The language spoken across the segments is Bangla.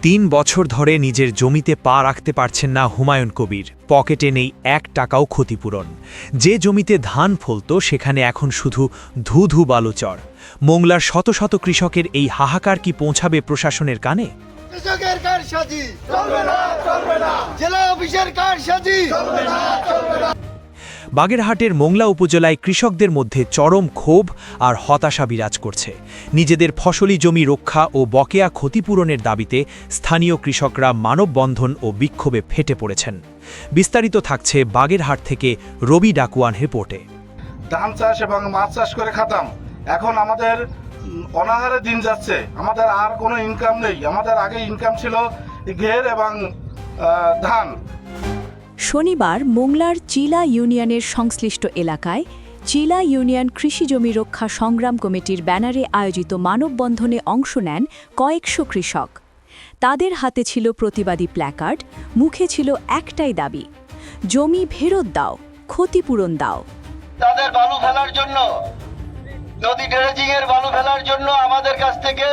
৩ বছর ধরে নিজের জমিতে পা রাখতে পারছেন না হুমায়ুন কবির। পকেটে নেই ১ টাকাও ক্ষতিপূরণ। যে জমিতে ধান ফলত সেখানে এখন শুধু ধু বালুচর। মোংলার শত শত কৃষকের এই হাহাকার কি পৌঁছাবে প্রশাসনের কানে? কৃষকের কারসাজি চলবে না, চলবে না। জেলা অফিসের কারসাজি চলবে না, চলবে না। বাগেরহাটের মোংলা উপজেলায় কৃষকদের মধ্যে চরম ক্ষোভ আর হতাশা বিরাজ করছে। নিজেদের ফসলি জমি রক্ষা ও বকেয়া ক্ষতিপূরণের দাবিতে স্থানীয় কৃষকরা মানববন্ধন ও বিক্ষোভে ফেটে পড়েছেন। বিস্তারিত থাকছে বাগেরহাট থেকে রবি ডাকুয়ান রিপোর্টে। ধান চাষ এবং মাছ চাষ করে খাতাম, এখন আমাদের অনাহারে দিন যাচ্ছে। আমাদের আর কোনো ইনকাম নেই। আমাদের আগে ইনকাম ছিল ঘের এবং ধান। শনিবার মোংলার চিলা ইউনিয়নের সংশ্লিষ্ট এলাকায় চিলা ইউনিয়ন কৃষি জমি রক্ষা সংগ্রাম কমিটির ব্যানারে আয়োজিত মানববন্ধনে অংশ নেন কয়েকশো কৃষক। তাদের হাতে ছিল প্রতিবাদী প্ল্যাকার্ড, মুখে ছিল একটাই দাবি, জমি ফেরত দাও, ক্ষতিপূরণ দাও। তাদের বালু ফেলার জন্য, নদী ড্রেজিং এর বালু ফেলার জন্য আমাদের কাছ থেকে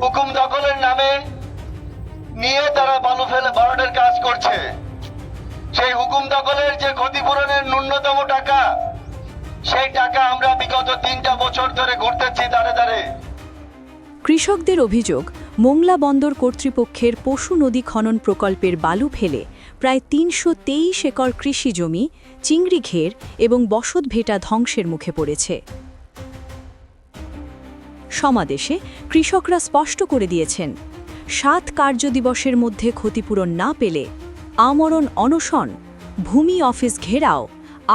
হুকুম দখলের নামে নিয়ে তারা বালু ফেলে ভরাটের কাজ করছে। সেই হুকুম দখলের যে ক্ষতিপূরণের ন্যূনতম টাকা, সেই টাকা আমরা বিগত ৩টা বছর ধরে ঘুরতেছি দাঁড়ে দাঁড়ে। কৃষকদের অভিযোগ, মোংলা বন্দর কর্তৃপক্ষের পশু নদী খনন প্রকল্পের বালু ফেলে প্রায় ৩২৩ একর কৃষি জমি, চিংড়ি ঘের এবং বসতভিটা ধ্বংসের মুখে পড়েছে। সমাবেশে কৃষকরা স্পষ্ট করে দিয়েছেন, ৭ কার্যদিবসের মধ্যে ক্ষতিপূরণ না পেলে আমরণ অনশন, ভূমি অফিস ঘেরাও,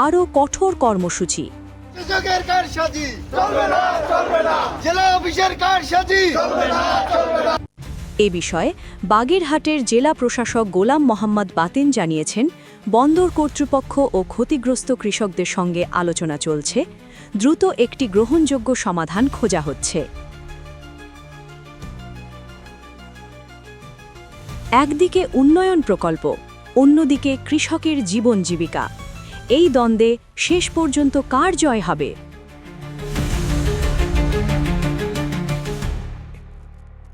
আরও কঠোর কর্মসূচি। কৃষকের কারসাজি চলবে না, চলবে না। জেলা অফিসের কারসাজি চলবে না, চলবে না। এ বিষয়ে বাগেরহাটের জেলা প্রশাসক গোলাম মোহাম্মদ বাতেন জানিয়েছেন, বন্দর কর্তৃপক্ষ ও ক্ষতিগ্রস্ত কৃষকদের সঙ্গে আলোচনা চলছে, দ্রুত একটি গ্রহণযোগ্য সমাধান খোঁজা হচ্ছে। একদিকে উন্নয়ন প্রকল্প, অন্যদিকে কৃষকের জীবন জীবিকা। এই দ্বন্দ্বে শেষ পর্যন্ত কার জয় হবে?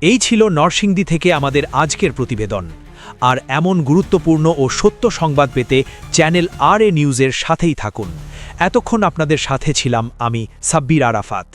এই ছিল নরসিংদী থেকে আমাদের আজকের প্রতিবেদন। আর এমন গুরুত্বপূর্ণ ও সত্য সংবাদ পেতে চ্যানেল RA নিউজের সাথেই থাকুন। এতক্ষণ আপনাদের সাথে ছিলাম আমি সাব্বির আরাফাত।